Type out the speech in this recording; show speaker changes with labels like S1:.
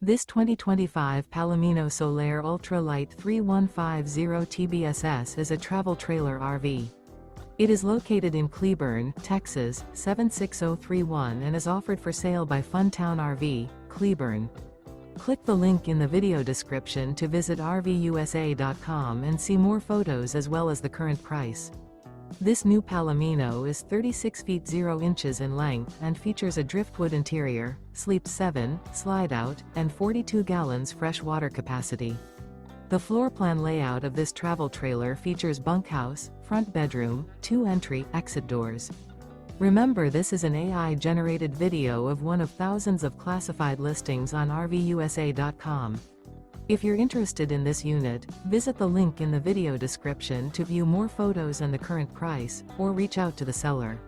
S1: This 2025 Palomino Solaire Ultra Lite 3150 TBSS is a travel trailer RV. It is located in Cleburne, Texas, 76031 and is offered for sale by Funtown RV, Cleburne. Click the link in the video description to visit RVUSA.com and see more photos as well as the current price. This new Palomino is 36 feet 0 inches in length and features a driftwood interior, sleeps 7, slide-out, and 42 gallons fresh water capacity. The floor plan layout of this travel trailer features bunkhouse, front bedroom, 2 entry/exit doors. Remember, this is an AI-generated video of one of thousands of classified listings on RVUSA.com. If you're interested in this unit, visit the link in the video description to view more photos and the current price, or reach out to the seller.